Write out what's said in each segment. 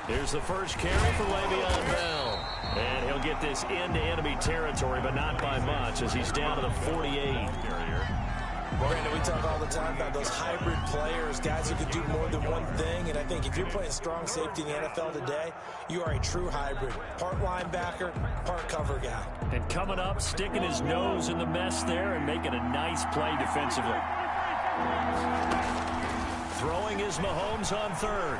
Here's the first carry for Le'Veon Bell. And he'll get this into enemy territory, but not by much, as he's down to the 48. Brandon, we talk all the time about those hybrid players, guys who can do more than one thing. And I think if you're playing strong safety in the NFL today, you are a true hybrid. Part linebacker, part cover guy. And coming up, sticking his nose in the mess there and making a nice play defensively. Throwing is Mahomes on third.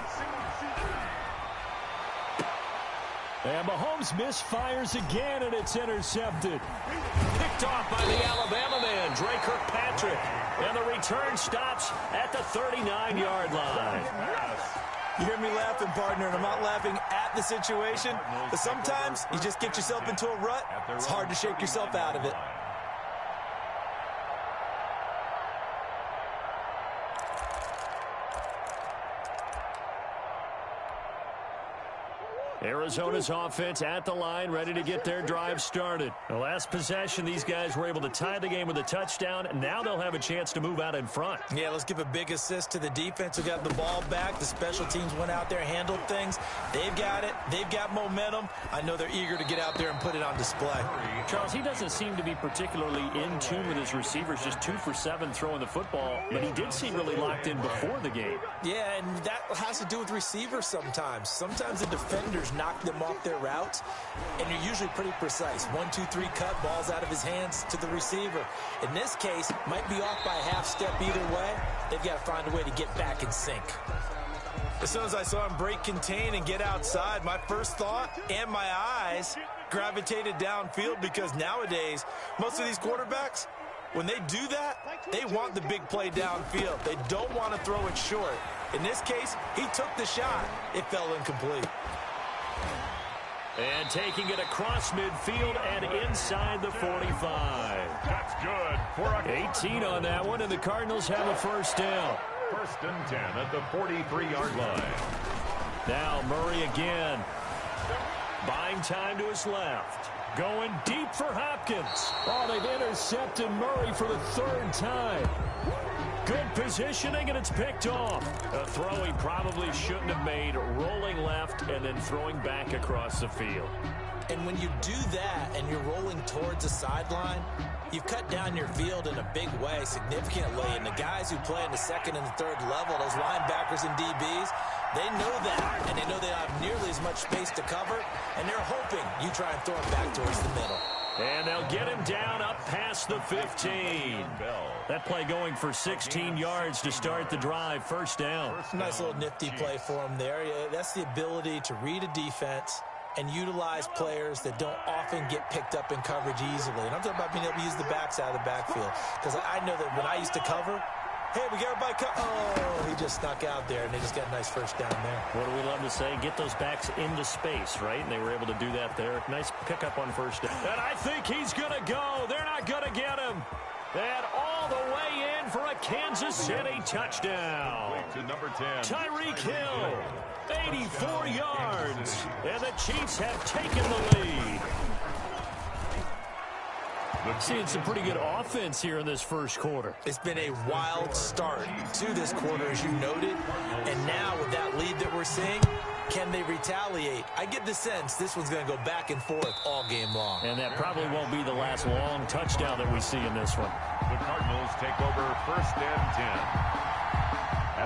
And Mahomes misfires again, and it's intercepted. Picked off by the Alabama man, Dre Kirkpatrick. And the return stops at the 39-yard line. You hear me laughing, partner, and I'm not laughing at the situation. But sometimes you just get yourself into a rut. It's hard to shake yourself out of it. Arizona's offense at the line, ready to get their drive started. The last possession, these guys were able to tie the game with a touchdown, and now they'll have a chance to move out in front. Yeah, let's give a big assist to the defense who got the ball back. The special teams went out there, handled things. They've got it. They've got momentum. I know they're eager to get out there and put it on display. Charles, he doesn't seem to be particularly in tune with his receivers, just 2 for 7 throwing the football, but he did seem really locked in before the game. Yeah, and that has to do with receivers sometimes. Sometimes the defenders knock them off their routes, and you're usually pretty precise. 1, 2, 3 cut, balls out of his hands to the receiver. In this case, might be off by a half step either way. They've got to find a way to get back in sync. As soon as I saw him break contain and get outside, my first thought and my eyes gravitated downfield, because nowadays, most of these quarterbacks, when they do that, they want the big play downfield. They don't want to throw it short. In this case, he took the shot. It fell incomplete. And taking it across midfield and inside the 45. That's good. For 18 on that one, and the Cardinals have a first down. 1st and 10 at the 43-yard line. Now Murray again. Buying time to his left. Going deep for Hopkins. Oh, they've intercepted Murray for the 3rd time. Good positioning, and it's picked off. A throw he probably shouldn't have made, rolling left and then throwing back across the field. And when you do that and you're rolling towards the sideline, you've cut down your field in a big way, significantly. And the guys who play in the 2nd and the 3rd level, those linebackers and DBs, they know that. And they know they don't have nearly as much space to cover. And they're hoping you try and throw it back towards the middle. And they'll get him down up past the 15. That play going for 16 yards to start the drive. First down. Nice little nifty play for him there. Yeah, that's the ability to read a defense and utilize players that don't often get picked up in coverage easily. And I'm talking about being able to use the backs out of the backfield. Because I know that when I used to cover, hey, we got everybody oh, he just snuck out there, and they just got a nice first down there. What do we love to say? Get those backs into space, right? And they were able to do that there. Nice pickup on first down. And I think he's going to go. They're not going to get him. And all the way in for a Kansas City touchdown. To number 10. Tyreek Hill, 84 yards. And the Chiefs have taken the lead. Seeing some pretty good offense here in this first quarter. It's been a wild start to this quarter, as you noted. And now with that lead that we're seeing, can they retaliate? I get the sense this one's going to go back and forth all game long. And that probably won't be the last long touchdown that we see in this one. The Cardinals take over 1st and 10.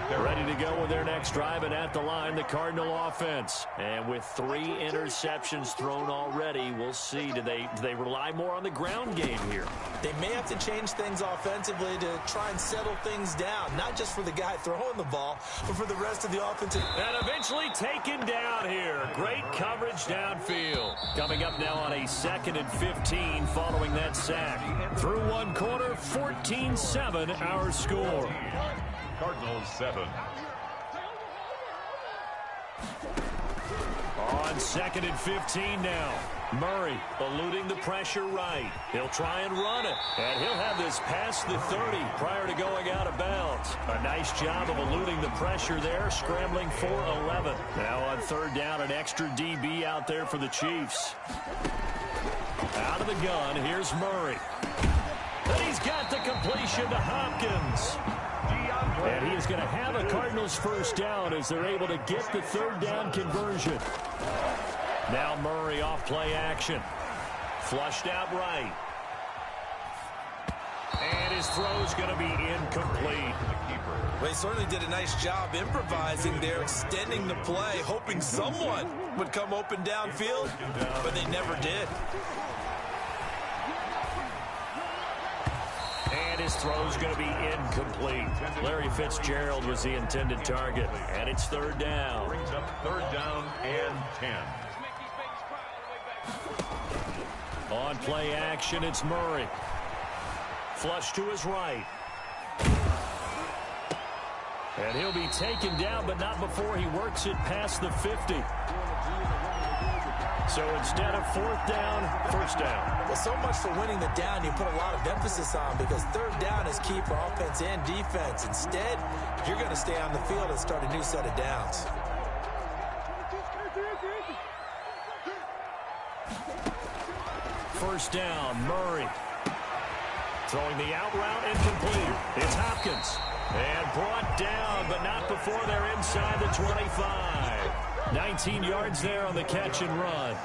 They're ready to go with their next drive, and at the line, the Cardinal offense. And with 3 interceptions thrown already, we'll see. Do they rely more on the ground game here? They may have to change things offensively to try and settle things down, not just for the guy throwing the ball, but for the rest of the offensive. And eventually taken down here. Great coverage downfield. Coming up now on a 2nd and 15 following that sack. Through one quarter, 14-7 our score. Cardinals 7. On 2nd and 15 now. Murray eluding the pressure right. He'll try and run it. And he'll have this past the 30 prior to going out of bounds. A nice job of eluding the pressure there, scrambling for 11. Now on 3rd down, an extra DB out there for the Chiefs. Out of the gun, here's Murray. And he's got the completion to Hopkins. And he is going to have a Cardinals first down as they're able to get the third down conversion. Now Murray off play action. Flushed out right. And his throw's going to be incomplete. Well, he certainly did a nice job improvising there, extending the play, hoping someone would come open downfield, but they never did. And his throw's going to be incomplete. Larry Fitzgerald was the intended target, and it's third down. Brings up third down and 10. On play action, it's Murray. Flush to his right. And he'll be taken down, but not before he works it past the 50. So instead of fourth down, first down. Well, so much for winning the down you put a lot of emphasis on, because third down is key for offense and defense. Instead, you're going to stay on the field and start a new set of downs. First down, Murray. Throwing the out route, incomplete. It's Hopkins. And brought down, but not before they're inside the 25. 19 yards there on the catch and run.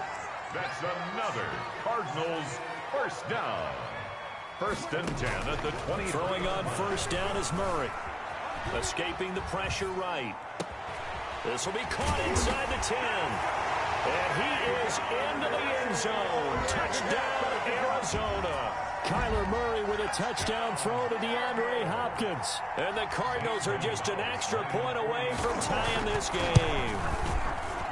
That's another Cardinals first down. First and 10 at the 20. Throwing on first down is Murray. Escaping the pressure right. This will be caught inside the 10. And he is into the end zone. Touchdown, Arizona. Kyler Murray with a touchdown throw to DeAndre Hopkins. And the Cardinals are just an extra point away from tying this game.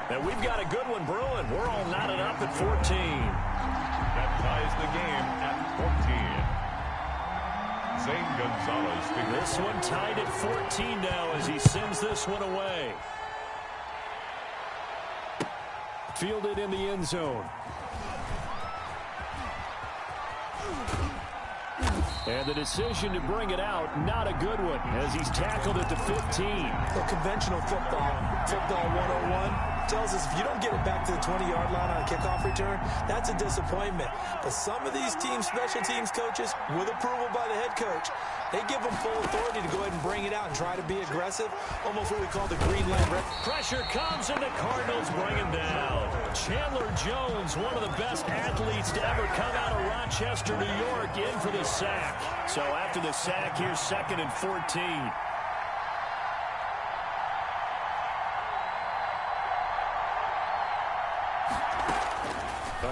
And we've got a good one brewing. We're all knotted up at 14. That ties the game at 14. Zane Gonzalez. This one tied at 14 now as he sends this one away. Fielded in the end zone. And the decision to bring it out, not a good one, as he's tackled at the 15. The conventional football 101, tells us if you don't get it back to the 20-yard line on a kickoff return, that's a disappointment. But some of these team special teams coaches, with approval by the head coach, they give them full authority to go ahead and bring it out and try to be aggressive, almost what we call the Greenland. Pressure comes, and the Cardinals bring him down. Chandler Jones, one of the best athletes to ever come out of Rochester, New York, in for the sack. So after the sack, here's second and 14.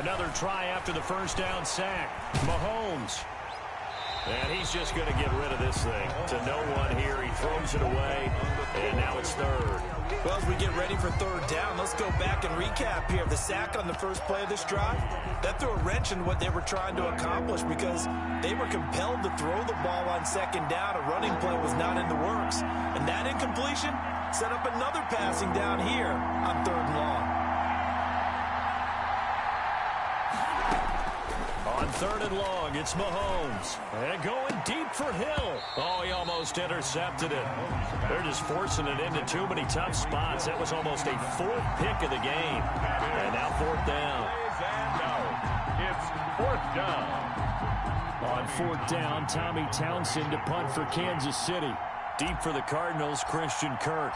Another try after the first down sack. Mahomes. And he's just going to get rid of this thing. To no one here. He throws it away. And now it's third. Well, as we get ready for third down, let's go back and recap here. The sack on the first play of this drive, that threw a wrench in what they were trying to accomplish, because they were compelled to throw the ball on second down. A running play was not in the works. And that incompletion set up another passing down here on third and long. On third and long, it's Mahomes. And going deep for Hill. Oh, he almost intercepted it. They're just forcing it into too many tough spots. That was almost a fourth pick of the game. And now fourth down. It's fourth down. On fourth down, Tommy Townsend to punt for Kansas City. Deep for the Cardinals, Christian Kirk.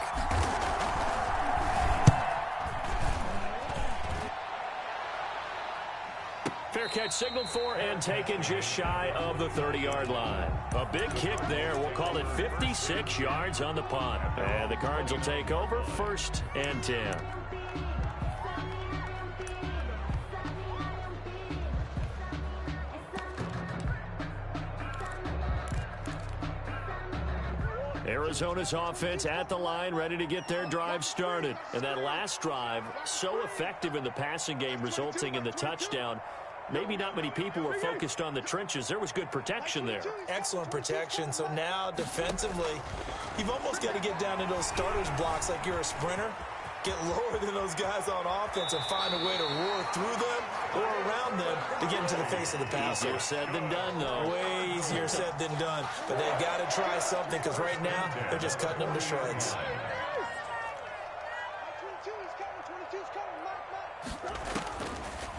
Fair catch signaled for and taken just shy of the 30-yard line. A big kick there. We'll call it 56 yards on the punt. And the Cards will take over first and 10. Arizona's offense at the line, ready to get their drive started. And that last drive, so effective in the passing game, resulting in the touchdown. Maybe not many people were focused on the trenches. There was good protection there. Excellent protection. So now defensively, you've almost got to get down to those starters blocks like you're a sprinter. Get lower than those guys on offense and find a way to roar through them or around them to get into the face of the passer. Easier said than done, though. Way easier said than done. But they've got to try something, because right now they're just cutting them to shreds.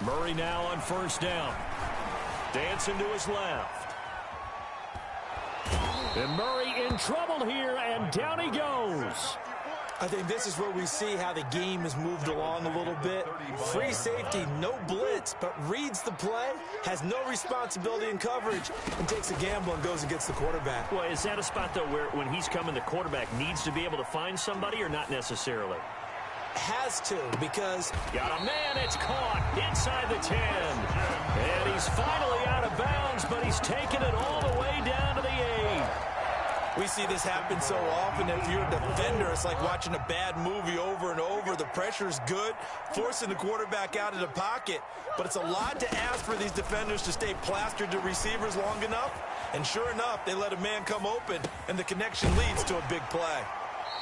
Murray now on first down. Dancing to his left. And Murray in trouble here, and down he goes. I think this is where we see how the game has moved along a little bit. Free safety, no blitz, but reads the play, has no responsibility in coverage, and takes a gamble and goes and gets the quarterback. Well, is that a spot, though, where when he's coming, the quarterback needs to be able to find somebody or not necessarily? Has to, because... Got a man, it's caught inside the 10. And he's finally out of bounds, but he's taken it all the way down to the 8. We see this happen so often. If you're a defender, it's like watching a bad movie over and over. The pressure's good, forcing the quarterback out of the pocket. But it's a lot to ask for these defenders to stay plastered to receivers long enough. And sure enough, they let a man come open, and the connection leads to a big play.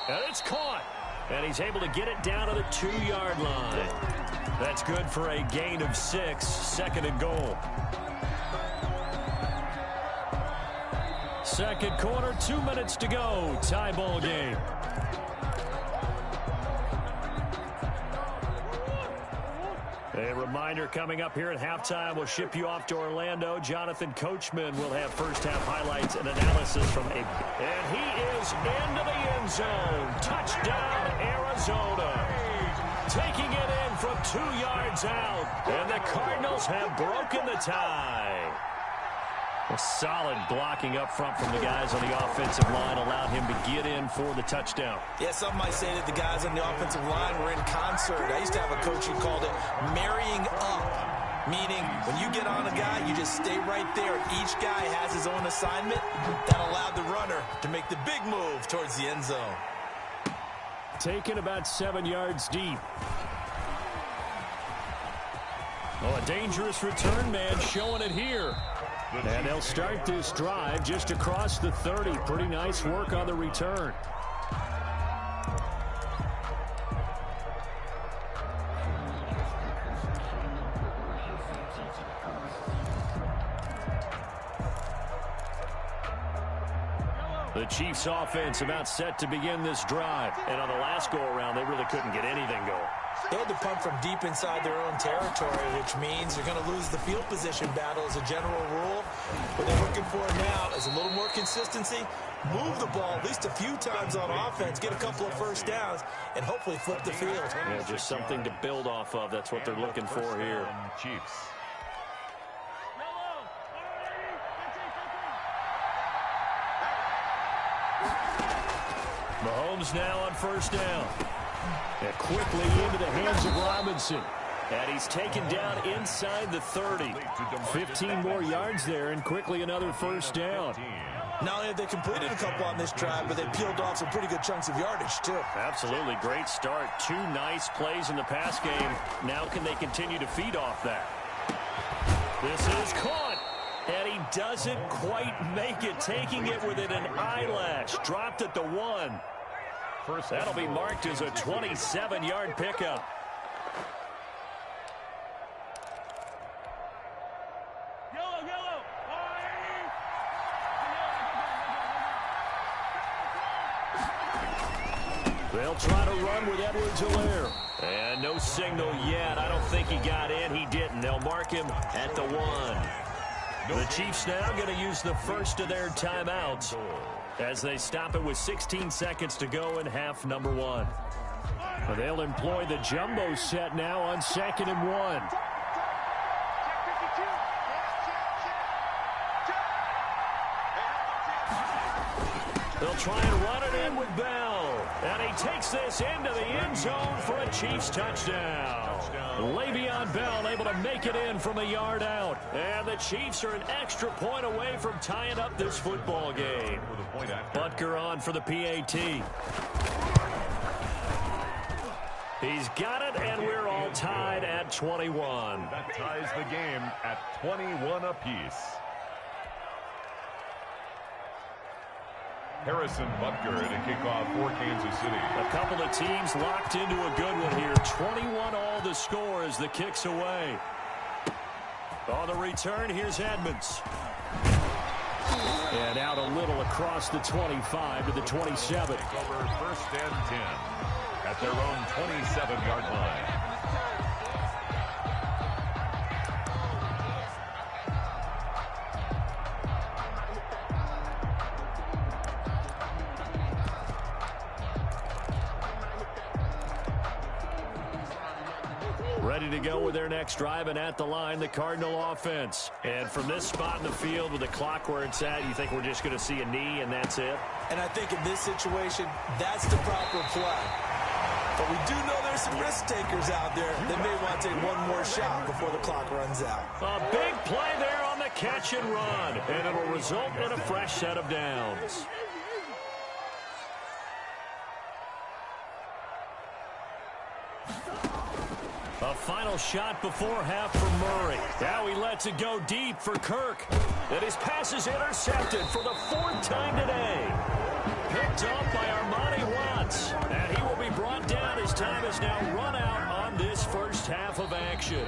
And it's caught. And he's able to get it down to the 2-yard line. That's good for a gain of 6, 2nd and goal. Second quarter, 2 minutes to go. Tie ball game. A reminder coming up here at halftime. We'll ship you off to Orlando. Jonathan Coachman will have first-half highlights and analysis from a... And he is into the end zone. Touchdown, Arizona. Taking it in from 2 yards out. And the Cardinals have broken the tie. A solid blocking up front from the guys on the offensive line allowed him to get in for the touchdown. Yeah, some might say that the guys on the offensive line were in concert. I used to have a coach who called it marrying up, meaning when you get on a guy, you just stay right there. Each guy has his own assignment. That allowed the runner to make the big move towards the end zone. Taken about 7 yards deep. Oh, a dangerous return man showing it here. And they'll start this drive just across the 30. Pretty nice work on the return. The Chiefs offense about set to begin this drive. And on the last go-around, they really couldn't get anything going. They had to punt from deep inside their own territory, which means they're going to lose the field position battle as a general rule. What they're looking for now is a little more consistency, move the ball at least a few times on offense, get a couple of first downs, and hopefully flip the field. Yeah, just something to build off of. That's what they're looking for here. Chiefs. Mahomes now on first down. And quickly into the hands of Robinson. And he's taken down inside the 30. 15 more yards there, and quickly another first down. Not only have they completed a couple on this drive, but they peeled off some pretty good chunks of yardage, too. Absolutely. Great start. 2 nice plays in the pass game. Now can they continue to feed off that? This is caught. And he doesn't quite make it, taking it within an eyelash. Dropped at the 1. That'll be marked as a 27-yard pickup. They'll try to run with Edwards-Helaire. And no signal yet. I don't think he got in. He didn't. They'll mark him at the 1. The Chiefs now going to use the first of their timeouts as they stop it with 16 seconds to go in half number 1. They'll employ the jumbo set now on 2nd and 1. They'll try and run it in with Bell. And he takes this into the end zone for a Chiefs touchdown. Le'Veon Bell able to make it in from a yard out. And the Chiefs are an extra point away from tying up this football game. Butker on for the PAT. He's got it, and we're all tied at 21. That ties the game at 21 apiece. Harrison Butker to kick off for Kansas City. A couple of teams locked into a good one here. 21 all the score as the kick's away. On the return, here's Edmonds. And out a little across the 25 to the 27. Over 1st and 10 at their own 27-yard line. Ready to go with their next drive, and at the line, the Cardinal offense. And from this spot in the field with the clock where it's at, you think we're just going to see a knee and that's it? And I think in this situation, that's the proper play. But we do know there's some risk takers out there that may want to take one more shot before the clock runs out. A big play there on the catch and run, and it'll result in a fresh set of downs. A final shot before half for Murray. Now he lets it go deep for Kirk. And his pass is intercepted for the fourth time today. Picked off by Armani Watts. And he will be brought down. His time is now run out on this first half of action.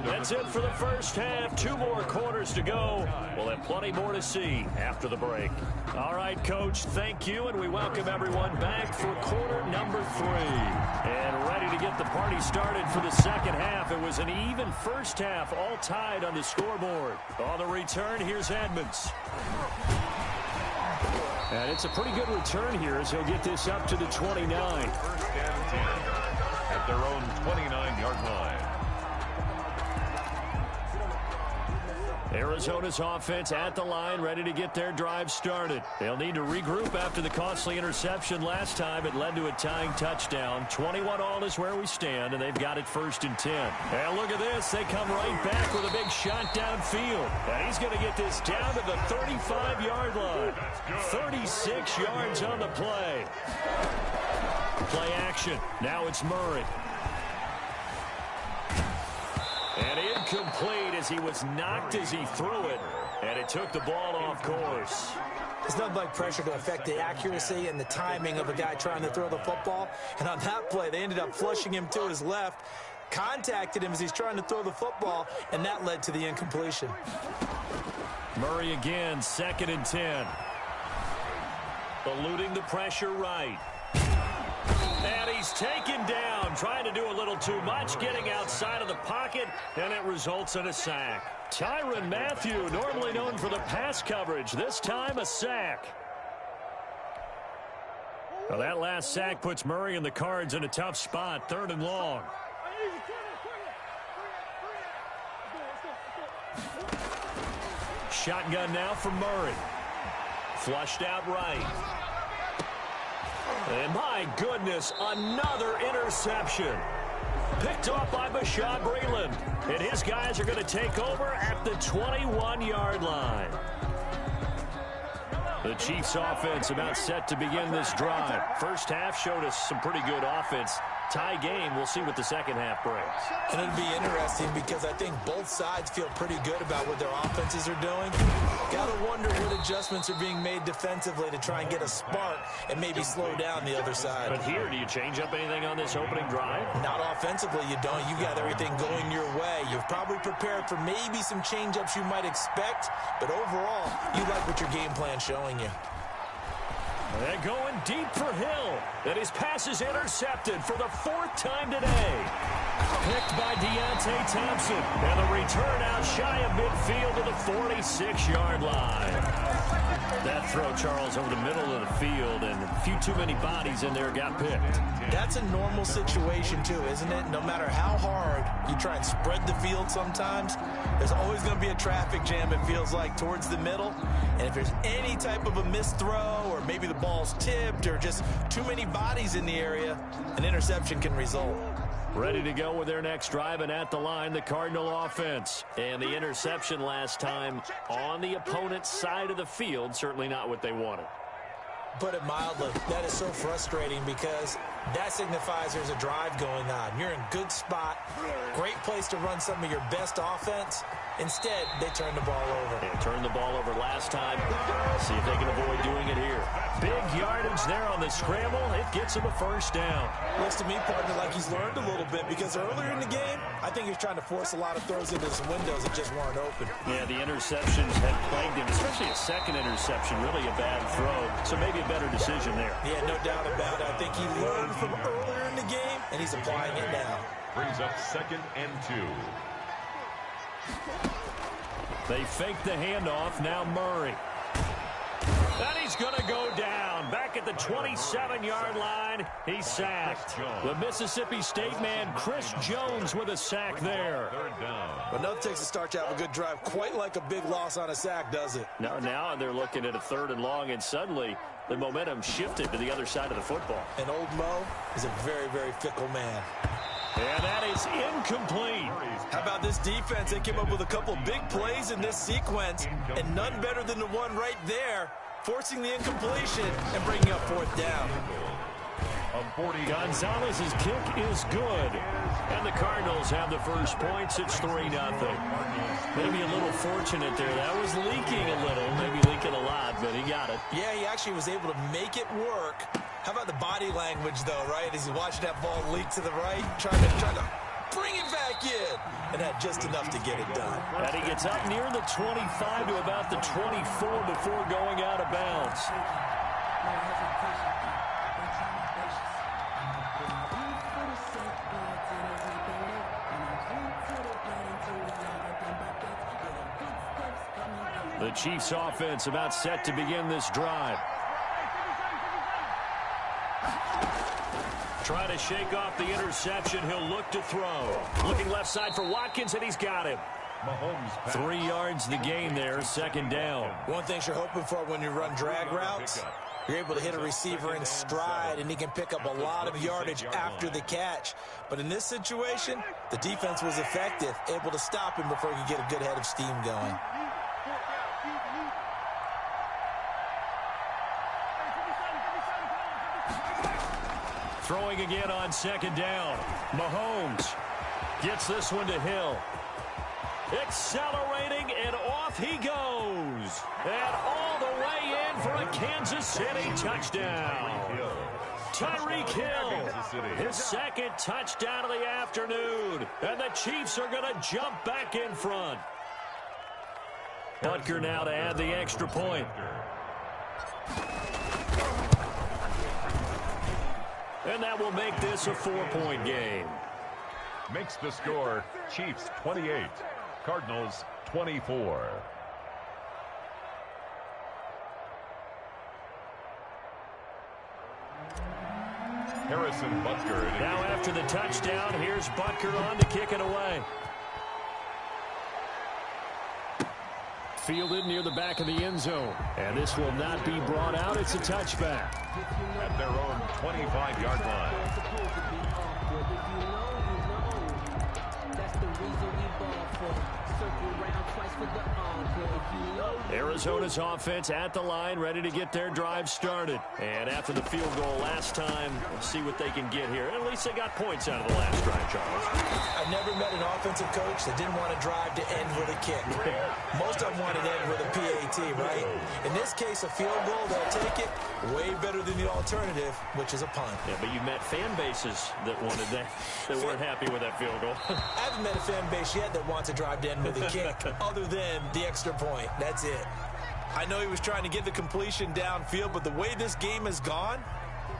That's it for the first half. 2 more quarters to go. We'll have plenty more to see after the break. All right, Coach, thank you. And we welcome everyone back for quarter number 3. And ready to get the party started for the second half. It was an even first half, all tied on the scoreboard. On the return, here's Edmonds. And it's a pretty good return here as he'll get this up to the 29. First and 10 at their own 29-yard line. Arizona's offense at the line, ready to get their drive started. They'll need to regroup after the costly interception last time. It led to a tying touchdown. 21 all is where we stand, and they've got it 1st and 10. And look at this. They come right back with a big shot downfield. And he's going to get this down to the 35-yard line. 36 yards on the play. Play action. Now it's Murray. And incomplete as he was knocked as he threw it. And it took the ball off course. There's nothing like pressure to affect the accuracy and the timing of a guy trying to throw the football. And on that play, they ended up flushing him to his left, contacted him as he's trying to throw the football, and that led to the incompletion. Murray again, 2nd and 10. Eluding the pressure right. And he's taken down, trying to do a little too much, getting outside of the pocket, and it results in a sack. Tyrann Mathieu, normally known for the pass coverage, this time a sack. Well, that last sack puts Murray and the Cards in a tough spot, 3rd and long. Shotgun now for Murray. Flushed out right. And my goodness, another interception. Picked off by Bashaud Breeland. And his guys are going to take over at the 21-yard line. The Chiefs offense about set to begin this drive. First half showed us some pretty good offense. Tie game. We'll see what the second half brings. And it'll be interesting because I think both sides feel pretty good about what their offenses are doing. Got to wonder what adjustments are being made defensively to try and get a spark and maybe slow down the other side. But here, do you change up anything on this opening drive? Not offensively, you don't. You got everything going your way. You've probably prepared for maybe some change-ups you might expect, but overall, you like what your game plan's showing you. They're going deep for Hill. And his pass is intercepted for the 4th time today. Picked by Deontay Thompson. And the return out shy of midfield to the 46-yard line. That throw, Charles, over the middle of the field, and a few too many bodies in there got picked. That's a normal situation, too, isn't it? No matter how hard you try and spread the field sometimes, there's always going to be a traffic jam, it feels like, towards the middle. And if there's any type of a missed throw, or maybe the ball's tipped, or just too many bodies in the area, an interception can result. Ready to go with their next drive, and at the line, the Cardinal offense. And the interception last time on the opponent's side of the field, certainly not what they wanted. Put it mildly, that is so frustrating because that signifies there's a drive going on. You're in good spot, great place to run some of your best offense. Instead, they turn the ball over. They turned the ball over last time. See if they can avoid doing it here. Big yardage there on the scramble. It gets him a first down. Looks to me, partner, like he's learned a little bit because earlier in the game, I think he was trying to force a lot of throws into some windows that just weren't open. Yeah, the interceptions had plagued him, especially a second interception, really a bad throw. So maybe a better decision there. Yeah, no doubt about it. I think he learned from earlier in the game, and he's applying it now. Brings up 2nd and 2. They fake the handoff. Now Murray. And he's going to go down. Back at the 27-yard line, he's sacked. The Mississippi State man, Chris Jones, with a sack there. But nothing takes a start to have a good drive. Quite like a big loss on a sack, does it? No, now they're looking at a 3rd and long, and suddenly the momentum shifted to the other side of the football. And old Mo is a very, very fickle man. And that is incomplete. How about this defense? They came up with a couple big plays in this sequence, and none better than the one right there, forcing the incompletion and bringing up 4th down. Gonzalez's kick is good. And the Cardinals have the first points. It's 3-0. Maybe a little fortunate there. That was leaking a little, maybe leaking a lot, but he got it. Yeah, he actually was able to make it work. How about the body language, though, right? As he watched that ball leak to the right, trying to bring it back in, and had just enough to get it done. And he gets up near the 25 to about the 24 before going out of bounds. The Chiefs offense about set to begin this drive. Trying to shake off the interception. He'll look to throw. Looking left side for Watkins, and he's got him. 3 yards the gain there, 2nd down. One thing you're hoping for when you run drag routes, you're able to hit a receiver in stride, and he can pick up a lot of yardage after the catch. But in this situation, the defense was effective, able to stop him before he could get a good head of steam going. Throwing again on 2nd down. Mahomes gets this one to Hill. Accelerating, and off he goes. And all the way in for a Kansas City touchdown. Tyreek Hill, his 2nd touchdown of the afternoon. And the Chiefs are going to jump back in front. Butker now to add the extra point. And that will make this a 4-point game. Makes the score Chiefs 28, Cardinals 24. Harrison Butker. Now after the touchdown, here's Butker on to kick it away. Fielded near the back of the end zone. And this will not be brought out. It's a touchback. At their own 25-yard line. Arizona's offense at the line, ready to get their drive started. And after the field goal last time, we'll see what they can get here. At least they got points out of the last drive, Charles. I've never met an offensive coach that didn't want to drive to end with a kick. Most of them wanted to end with a PAT, right? In this case, a field goal, they'll take it. Way better than the alternative, which is a punt. Yeah, but you met fan bases that wanted that weren't happy with that field goal. I haven't met a fan base yet that wants to drive to end with a kick other than the extra point. That's it. I know he was trying to get the completion downfield, but the way this game has gone,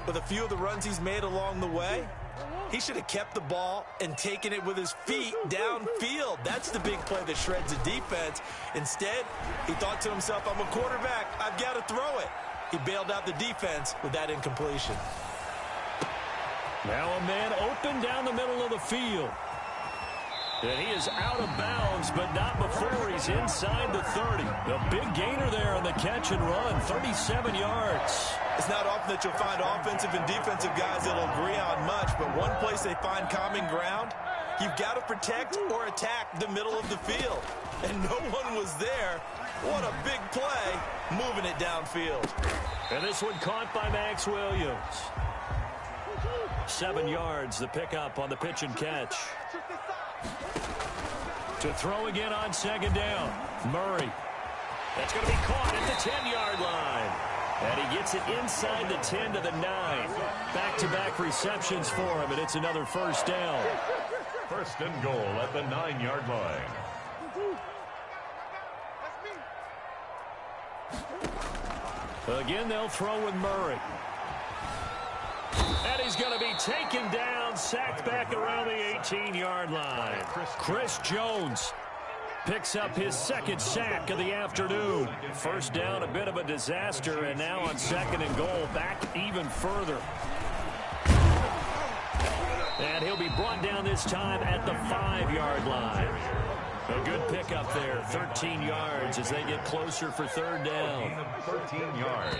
with a few of the runs he's made along the way, he should have kept the ball and taken it with his feet downfield. That's the big play that shreds the defense. Instead, he thought to himself, I'm a quarterback. I've got to throw it. He bailed out the defense with that incompletion. Now a man open down the middle of the field. And he is out of bounds, but not before he's inside the 30. The big gainer there on the catch and run, 37 yards. It's not often that you'll find offensive and defensive guys that'll agree on much, but one place they find common ground, you've got to protect or attack the middle of the field. And no one was there. What a big play, moving it downfield. And this one caught by Max Williams. 7 yards, the pickup on the pitch and catch. To throw again on 2nd down. Murray. That's going to be caught at the 10-yard line. And he gets it inside the 10 to the 9. Back-to-back receptions for him, and it's another first down. First and goal at the 9-yard line. Again, they'll throw with Murray. And he's going to be taken down, sacked back around the 18-yard line. Chris Jones. picks up his second sack of the afternoon. First down, a bit of a disaster, and now on 2nd and goal, back even further. And he'll be brought down this time at the 5-yard line. A good pickup there, 13 yards as they get closer for 3rd down. 13 yards.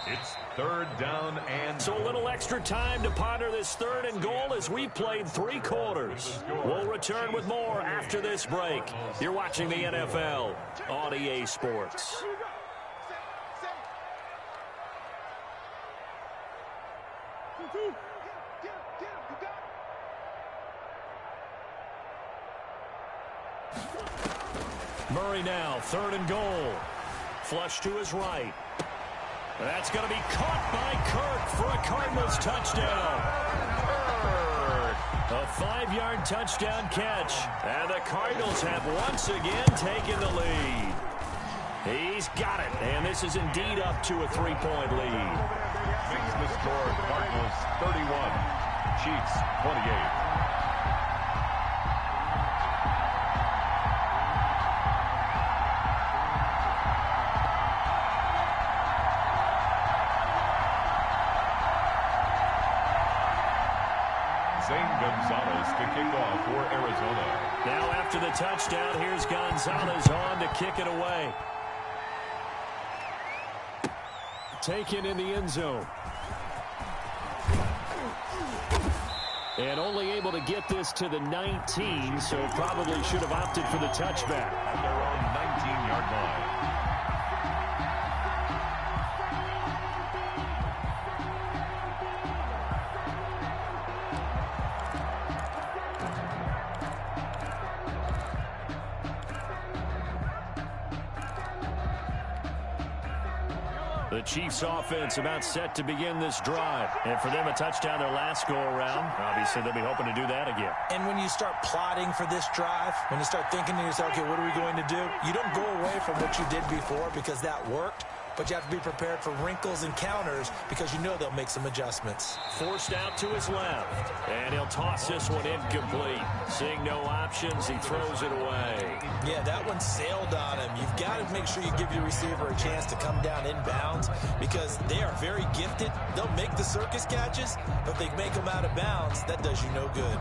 It's 3rd down and... So a little extra time to ponder this 3rd and goal as we played 3 quarters. We'll return with more after this break. You're watching the NFL on EA Sports. Murray now, 3rd and goal. Flush to his right. That's going to be caught by Kirk for a Cardinals touchdown. A 5-yard touchdown catch. And the Cardinals have once again taken the lead. He's got it. And this is indeed up to a 3-point lead. Makes the score Cardinals 31, Chiefs 28. Gonzalez to kick off for Arizona. Now after the touchdown, here's Gonzalez on to kick it away. Taken in the end zone. And only able to get this to the 19, so probably should have opted for the touchback. At their own 19-yard line. The Chiefs offense about set to begin this drive. And for them, a touchdown their last go-around. Obviously, they'll be hoping to do that again. And when you start plotting for this drive, when you start thinking to yourself, okay, what are we going to do? You don't go away from what you did before because that worked. But you have to be prepared for wrinkles and counters because you know they'll make some adjustments. Forced out to his left. And he'll toss this one incomplete. Seeing no options, he throws it away. Yeah, that one sailed on him. You've got to make sure you give your receiver a chance to come down inbounds because they are very gifted. They'll make the circus catches, but if they make them out of bounds, that does you no good.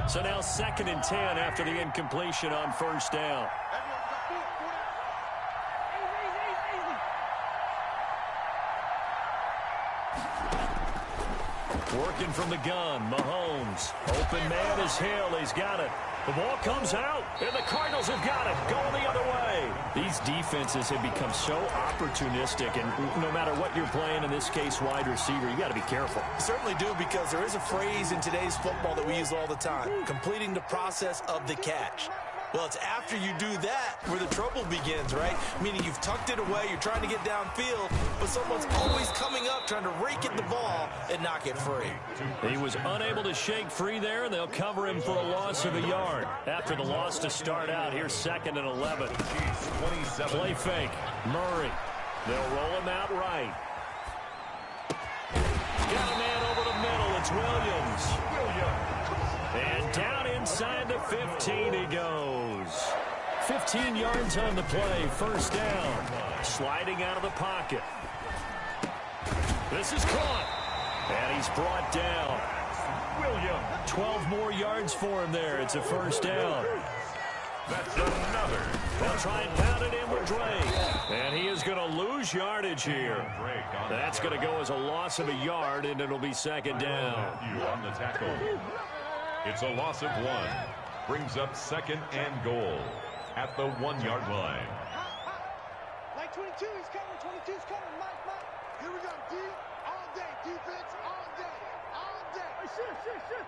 So now 2nd and 10 after the incompletion on 1st down. Working from the gun, Mahomes. Open man is Hill. He's got it. The ball comes out, and the Cardinals have got it. Going the other way. These defenses have become so opportunistic, and no matter what you're playing, in this case, wide receiver, you got to be careful. You certainly do, because there is a phrase in today's football that we use all the time, completing the process of the catch. Well, it's after you do that where the trouble begins, right? Meaning you've tucked it away, you're trying to get downfield, but someone's always coming up trying to rake at the ball and knock it free. He was unable to shake free there, and they'll cover him for a loss of a yard. After the loss to start out, here's 2nd and 11. Play fake. Murray. They'll roll him out right. Got a man over the middle. It's Williams. And down inside the 15 he goes. 15 yards on the play. 1st down. Sliding out of the pocket. This is caught. And he's brought down. 12 more yards for him there. It's a 1st down. That's another. They'll try and pound it in with Drake. And he is going to lose yardage here. That's going to go as a loss of a yard, and it'll be 2nd down. On the tackle. It's a loss of 1. Brings up 2nd and goal at the 1-yard line. Like 22, he's coming. 22's coming. Mike. Here we go. D all day. Defense all day. All day. Hey, shit.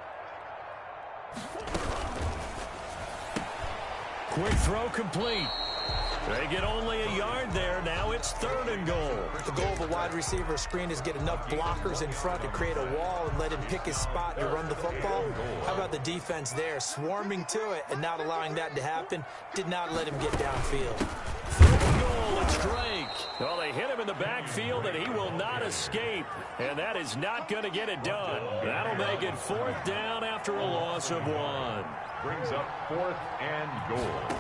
Quick throw complete. They get only a yard there. Now it's 3rd and goal. The goal of a wide receiver screen is get enough blockers in front to create a wall and let him pick his spot to run the football. How about the defense there, swarming to it and not allowing that to happen? Did not let him get downfield. Third and goal, it's Drake. Well, they hit him in the backfield, and he will not escape. And that is not going to get it done. That'll make it 4th down after a loss of 1. Brings up 4th and goal.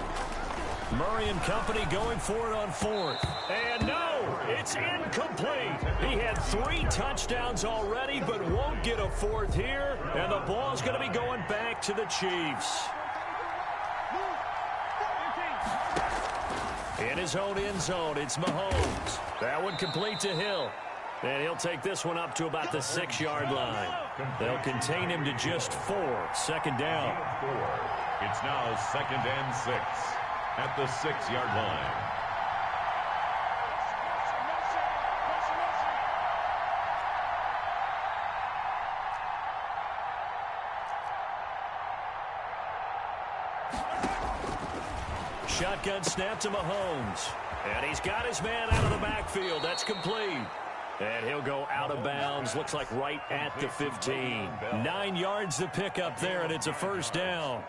Murray and company going for it on 4th. And no, it's incomplete. He had 3 touchdowns already, but won't get a 4th here. And the ball's going to be going back to the Chiefs. In his own end zone, it's Mahomes. That one complete to Hill. And he'll take this one up to about the 6-yard line. They'll contain him to just 4. 2nd down. It's now 2nd and 6 at the 6-yard line. Shotgun snap to Mahomes. And he's got his man out of the backfield. That's complete. And he'll go out of bounds. Looks like right at the 15. 9 yards to pick up there, and it's a 1st down.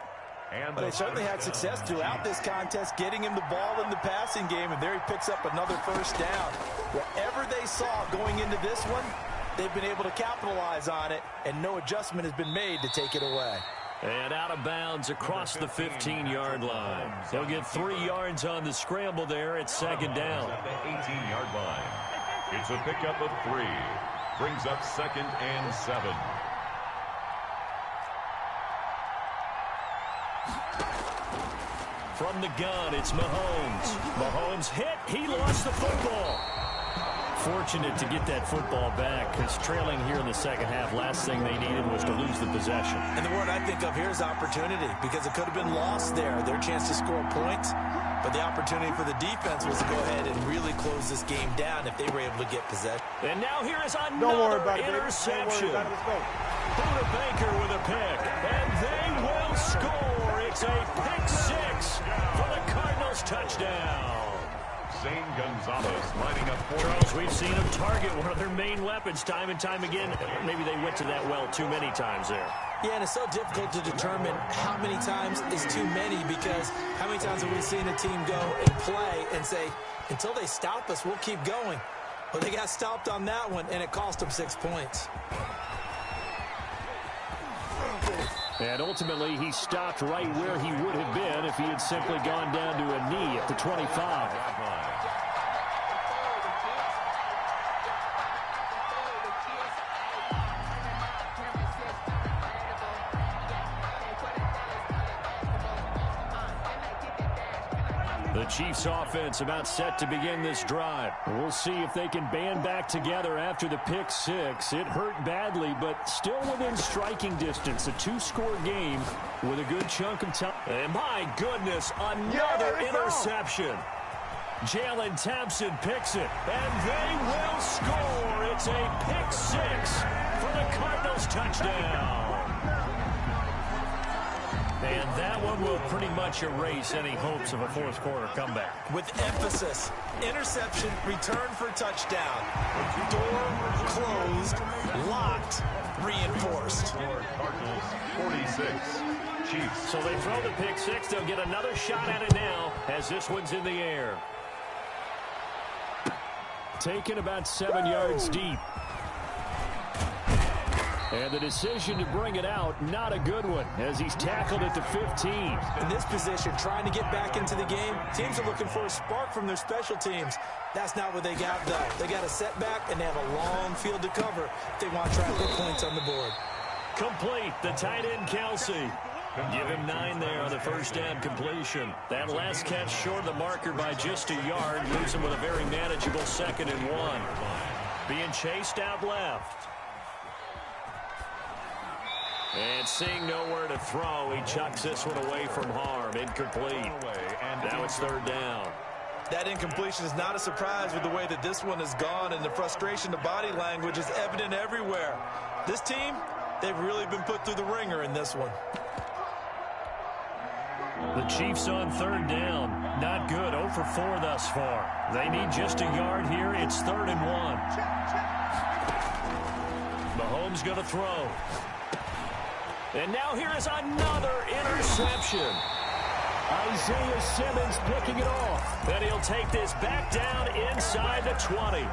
But they certainly had success throughout this contest, getting him the ball in the passing game, and there he picks up another 1st down. Whatever they saw going into this one, they've been able to capitalize on it, and no adjustment has been made to take it away. And out of bounds across the 15-yard line. He'll get 3 yards on the scramble there at 2nd down. At the 18-yard line. It's a pickup of 3. Brings up 2nd and 7. From the gun, it's Mahomes. Mahomes hit. He lost the football. Fortunate to get that football back, because trailing here in the 2nd half, last thing they needed was to lose the possession. And the word I think of here is opportunity, because it could have been lost there. Their chance to score points, but the opportunity for the defense was to go ahead and really close this game down if they were able to get possession. And now here is another interception. Buda Baker with a pick, and they will score. It's a pick 6 for the Cardinals touchdown. Zane Gonzalez lining up for Charles, we've seen them target one of their main weapons time and time again. Maybe they went to that well too many times there. Yeah, and it's so difficult to determine how many times is too many, because how many times have we seen a team go and play and say, until they stop us, we'll keep going. Well, they got stopped on that one, and it cost them 6 points. And ultimately, he stopped right where he would have been if he had simply gone down to a knee at the 25. The Chiefs offense about set to begin this drive. We'll see if they can band back together after the pick 6. It hurt badly, but still within striking distance. A 2-score game with a good chunk of time. And my goodness, another interception. Jalen Thompson picks it, and they will score. It's a pick 6 for the Cardinals touchdown. And that one will pretty much erase any hopes of a 4th quarter comeback. With emphasis, interception, return for touchdown. Door closed, locked, reinforced. Cardinals 46, Chiefs. So they throw the pick 6. They'll get another shot at it now as this one's in the air. Taken about 7 yards deep. And the decision to bring it out, not a good one, as he's tackled at the 15. In this position, trying to get back into the game, teams are looking for a spark from their special teams. That's not what they got, though. They got a setback, and they have a long field to cover if they want to try to put points on the board. Complete, the tight end, Kelsey. Give him 9 there on the 1st down completion. That last catch short of the marker by just a yard, leaves him with a very manageable 2nd and 1. Being chased out left. And seeing nowhere to throw, he chucks this one away from harm. Incomplete. Now it's 3rd down. That incompletion is not a surprise with the way that this one has gone, and the frustration, the body language is evident everywhere. This team, they've really been put through the ringer in this one. The Chiefs on 3rd down. Not good. 0 for 4 thus far. They need just a yard here. It's 3rd and 1. Mahomes going to throw. And now here is another interception. Isaiah Simmons picking it off. And he'll take this back down inside the 20.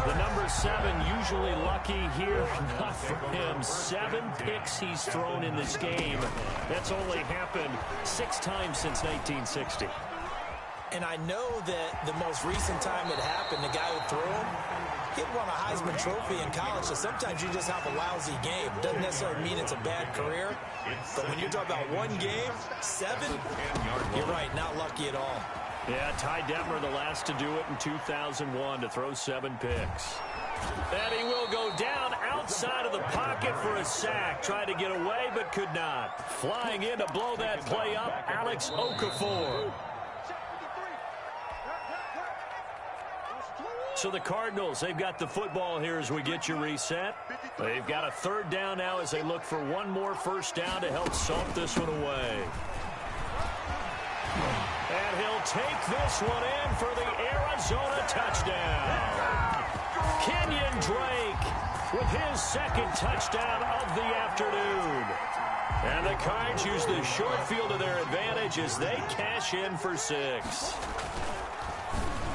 The number 7 usually lucky here. Not for him. 7 picks he's thrown in this game. That's only happened 6 times since 1960. And I know that the most recent time it happened, the guy who threw him, he had won a Heisman Trophy in college, so sometimes you just have a lousy game. Doesn't necessarily mean it's a bad career, but when you're talking about one game, 7, you're right, not lucky at all. Yeah, Ty Detmer, the last to do it in 2001, to throw 7 picks. And he will go down outside of the pocket for a sack. Tried to get away, but could not. Flying in to blow that play up, Alex Okafor. So the Cardinals, they've got the football here as we get you reset. They've got a 3rd down now as they look for one more first down to help salt this one away. And he'll take this one in for the Arizona touchdown. Kenyon Drake with his 2nd touchdown of the afternoon. And the Cards use the short field to their advantage as they cash in for 6.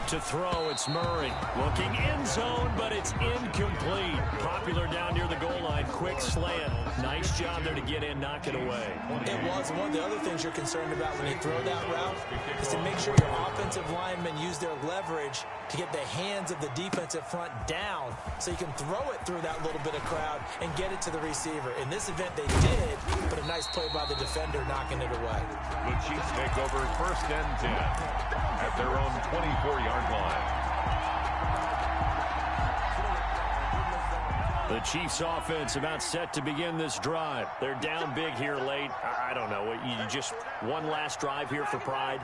To throw, it's Murray. Looking end zone, but it's incomplete. Popular down near the goal line. Quick slant. Nice job there to get in, knock it away. It was. One of the other things you're concerned about when you throw that route is to make sure your offensive linemen use their leverage to get the hands of the defensive front down so you can throw it through that little bit of crowd and get it to the receiver. In this event, they did, but a nice play by the defender knocking it away. The Chiefs take over 1st and 10 at their own 24-yard line. The Chiefs offense about set to begin this drive. They're down big here late. I don't know. You just one last drive here for pride?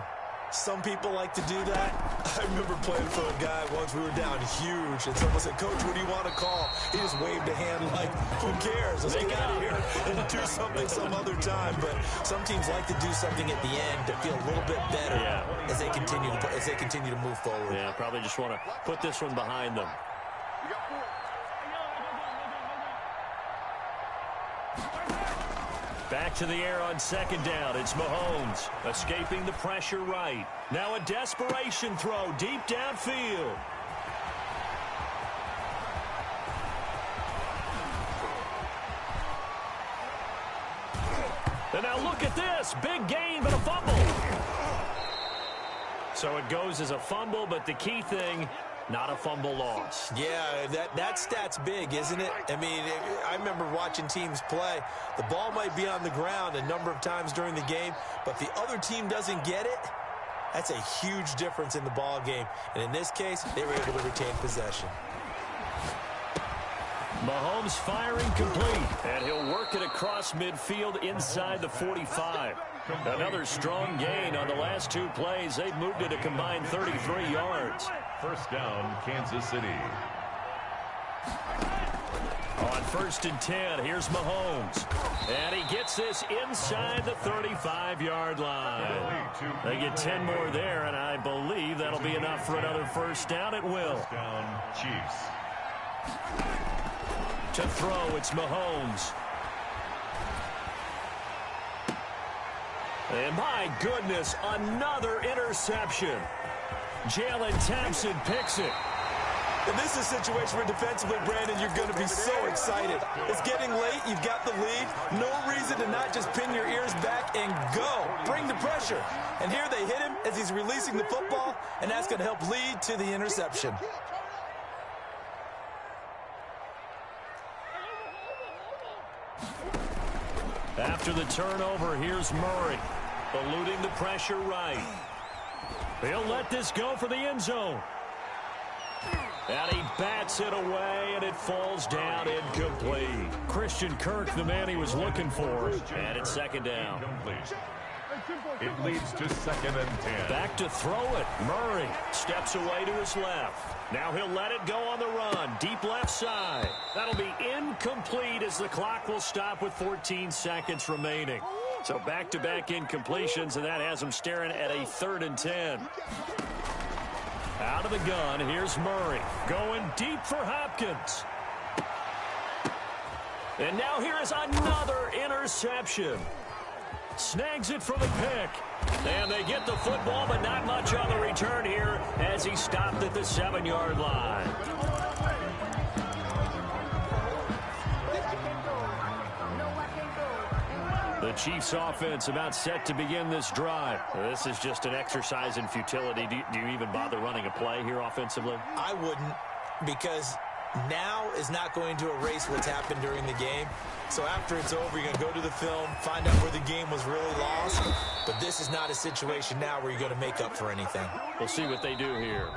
Some people like to do that. I remember playing for a guy once. We were down huge, and someone said, "Coach, what do you want to call?" He just waved a hand like, "Who cares? Let's get out of here and do something some other time." But some teams like to do something at the end to feel a little bit better as they continue to move forward. Yeah, probably just want to put this one behind them. Back to the air on 2nd down. It's Mahomes escaping the pressure right. Now a desperation throw deep downfield. And now look at this. Big gain, but a fumble. So it goes as a fumble, but the key thing, not a fumble loss. Yeah, that stat's big, isn't it? I mean, I remember watching teams play. The ball might be on the ground a number of times during the game, but the other team doesn't get it. That's a huge difference in the ball game. And in this case, they were able to retain possession. Mahomes firing complete, and he'll work it across midfield inside the 45. Another strong gain on the last 2 plays. They've moved it a combined 33 yards. 1st down, Kansas City. On 1st and 10, here's Mahomes. And he gets this inside the 35-yard line. They get 10 more there, and I believe that'll be enough for another first down. It will. First down, Chiefs. To throw, it's Mahomes. And my goodness, another interception. Jalen Thompson picks it. And this is a situation where defensively, Brandon, you're going to be so excited. It's getting late. You've got the lead. No reason to not just pin your ears back and go. Bring the pressure. And here they hit him as he's releasing the football, and that's going to help lead to the interception. After the turnover, here's Murray, eluding the pressure right. He'll let this go for the end zone. And he bats it away, and it falls down incomplete. Christian Kirk, the man he was looking for, and it's 2nd down. It leads to 2nd and 10. Back to throw it. Murray steps away to his left. Now he'll let it go on the run. Deep left side. That'll be incomplete as the clock will stop with 14 seconds remaining. So back-to-back incompletions, and that has him staring at a 3rd and 10. Out of the gun, here's Murray. Going deep for Hopkins. And now here is another interception. Snags it for the pick. And they get the football, but not much on the return here as he stopped at the 7-yard line. The Chiefs offense about set to begin this drive. This is just an exercise in futility. Do you even bother running a play here offensively? I wouldn't, because now is not going to erase what's happened during the game. So after it's over, you're going to go to the film, find out where the game was really lost. But this is not a situation now where you're going to make up for anything. We'll see what they do here.